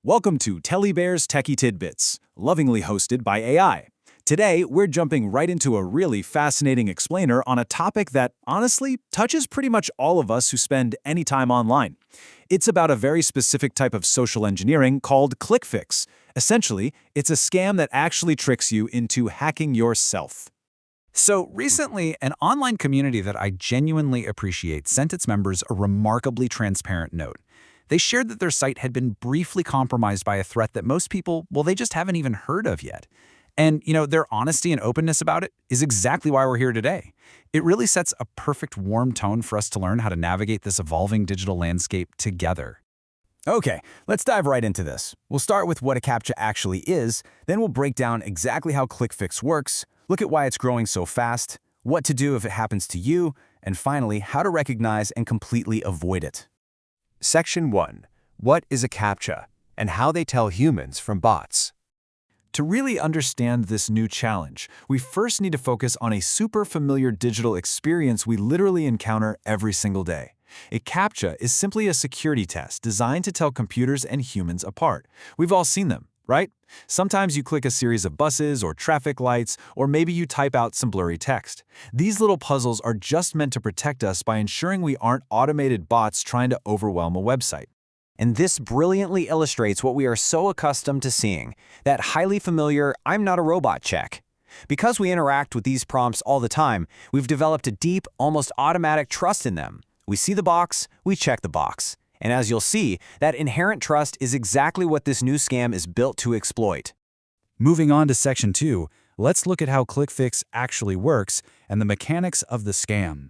Welcome to Telli Bear's Techy Tidbits, lovingly hosted by AI. Today, we're jumping right into a really fascinating explainer on a topic that, honestly, touches pretty much all of us who spend any time online. It's about a very specific type of social engineering called ClickFix. Essentially, it's a scam that actually tricks you into hacking yourself. So recently, an online community that I genuinely appreciate sent its members a remarkably transparent note. They shared that their site had been briefly compromised by a threat that most people, well, they just haven't even heard of yet. And, their honesty and openness about it is exactly why we're here today. It really sets a perfect warm tone for us to learn how to navigate this evolving digital landscape together. Okay, let's dive right into this. We'll start with what a CAPTCHA actually is, then we'll break down exactly how ClickFix works, look at why it's growing so fast, what to do if it happens to you, and finally, how to recognize and completely avoid it. Section 1. What is a CAPTCHA, and how they tell humans from bots? To really understand this new challenge, we first need to focus on a super familiar digital experience we literally encounter every single day. A CAPTCHA is simply a security test designed to tell computers and humans apart. We've all seen them, right? Sometimes you click a series of buses or traffic lights, or maybe you type out some blurry text. These little puzzles are just meant to protect us by ensuring we aren't automated bots trying to overwhelm a website. And this brilliantly illustrates what we are so accustomed to seeing, that highly familiar "I'm not a robot" check. Because we interact with these prompts all the time, we've developed a deep, almost automatic trust in them. We see the box, we check the box. And as you'll see, that inherent trust is exactly what this new scam is built to exploit. Moving on to Section 2, let's look at how ClickFix actually works and the mechanics of the scam.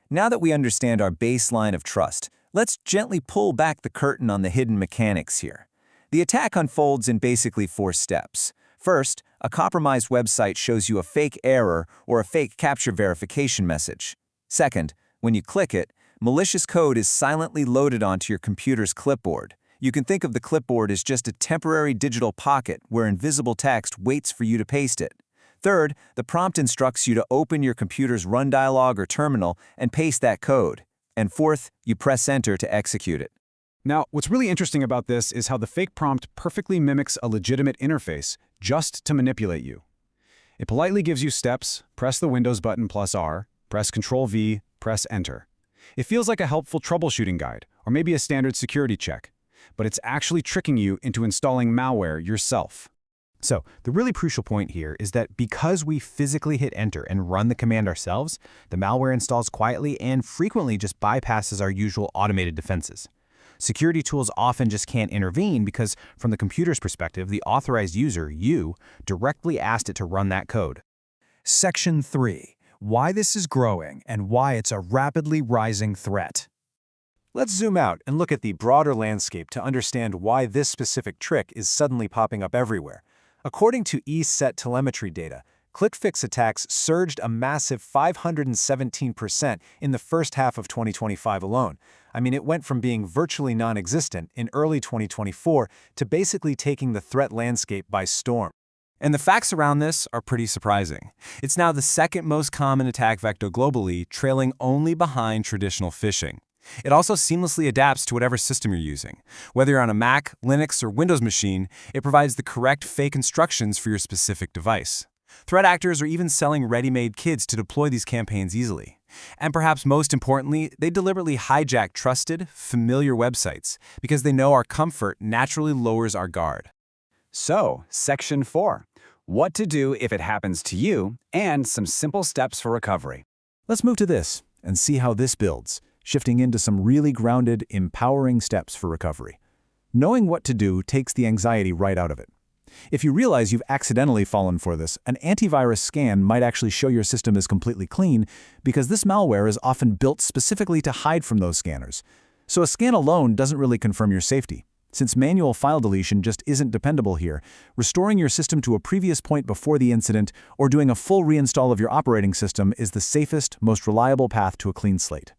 Now that we understand our baseline of trust, let's gently pull back the curtain on the hidden mechanics here. The attack unfolds in basically 4 steps. First, a compromised website shows you a fake error or a fake CAPTCHA verification message. Second, when you click it, malicious code is silently loaded onto your computer's clipboard. You can think of the clipboard as just a temporary digital pocket where invisible text waits for you to paste it. Third, the prompt instructs you to open your computer's run dialog or terminal and paste that code. And fourth, you press enter to execute it. Now, what's really interesting about this is how the fake prompt perfectly mimics a legitimate interface just to manipulate you. It politely gives you steps: press the Windows button +R, press Ctrl-V, press enter. It feels like a helpful troubleshooting guide, or maybe a standard security check, but it's actually tricking you into installing malware yourself. So, the really crucial point here is that because we physically hit enter and run the command ourselves, the malware installs quietly and frequently just bypasses our usual automated defenses. Security tools often just can't intervene because, from the computer's perspective, the authorized user, you, directly asked it to run that code. Section 3. Why this is growing and why it's a rapidly rising threat. Let's zoom out and look at the broader landscape to understand why this specific trick is suddenly popping up everywhere. According to ESET telemetry data, ClickFix attacks surged a massive 517% in the first half of 2025 alone. I mean, it went from being virtually non-existent in early 2024 to basically taking the threat landscape by storm. And the facts around this are pretty surprising. It's now the second most common attack vector globally, trailing only behind traditional phishing. It also seamlessly adapts to whatever system you're using. Whether you're on a Mac, Linux, or Windows machine, it provides the correct fake instructions for your specific device. Threat actors are even selling ready-made kits to deploy these campaigns easily. And perhaps most importantly, they deliberately hijack trusted, familiar websites because they know our comfort naturally lowers our guard. So, Section 4. What to do if it happens to you, and some simple steps for recovery. Let's move to this and see how this builds, shifting into some really grounded, empowering steps for recovery. Knowing what to do takes the anxiety right out of it. If you realize you've accidentally fallen for this, an antivirus scan might actually show your system is completely clean because this malware is often built specifically to hide from those scanners. So a scan alone doesn't really confirm your safety. Since manual file deletion just isn't dependable here, restoring your system to a previous point before the incident or doing a full reinstall of your operating system is the safest, most reliable path to a clean slate.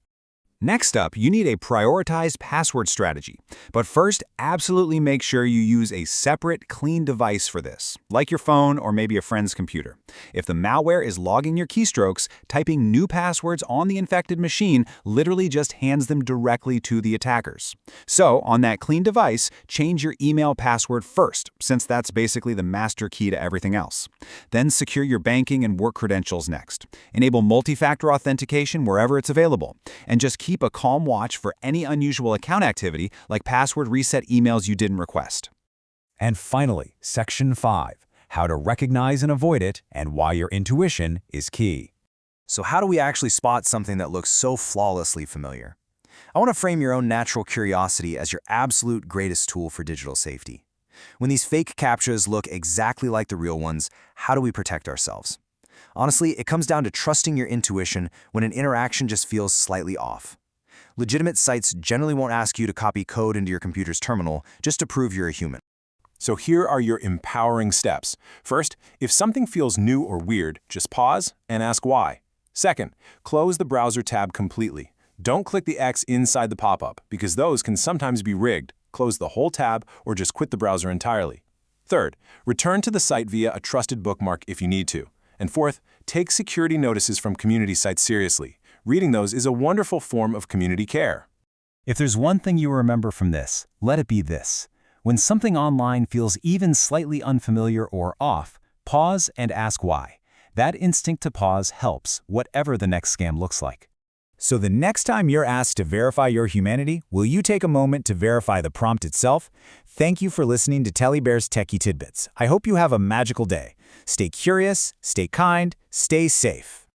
Next up, you need a prioritized password strategy. But first, absolutely make sure you use a separate, clean device for this, like your phone or maybe a friend's computer. If the malware is logging your keystrokes, typing new passwords on the infected machine literally just hands them directly to the attackers. So, on that clean device, change your email password first, since that's basically the master key to everything else. Then secure your banking and work credentials next. Enable multi-factor authentication wherever it's available, and just keep a calm watch for any unusual account activity like password reset emails you didn't request. And finally, Section 5, how to recognize and avoid it and why your intuition is key. So how do we actually spot something that looks so flawlessly familiar? I want to frame your own natural curiosity as your absolute greatest tool for digital safety. When these fake CAPTCHAs look exactly like the real ones, how do we protect ourselves? Honestly, it comes down to trusting your intuition when an interaction just feels slightly off. Legitimate sites generally won't ask you to copy code into your computer's terminal just to prove you're a human. So here are your empowering steps. First, if something feels new or weird, just pause and ask why. Second, close the browser tab completely. Don't click the X inside the pop-up, because those can sometimes be rigged. Close the whole tab or just quit the browser entirely. Third, return to the site via a trusted bookmark if you need to. And fourth, take security notices from community sites seriously. Reading those is a wonderful form of community care. If there's one thing you remember from this, let it be this. When something online feels even slightly unfamiliar or off, pause and ask why. That instinct to pause helps, whatever the next scam looks like. So the next time you're asked to verify your humanity, will you take a moment to verify the prompt itself? Thank you for listening to Telli Bear's Techy Tidbits. I hope you have a magical day. Stay curious, stay kind, stay safe.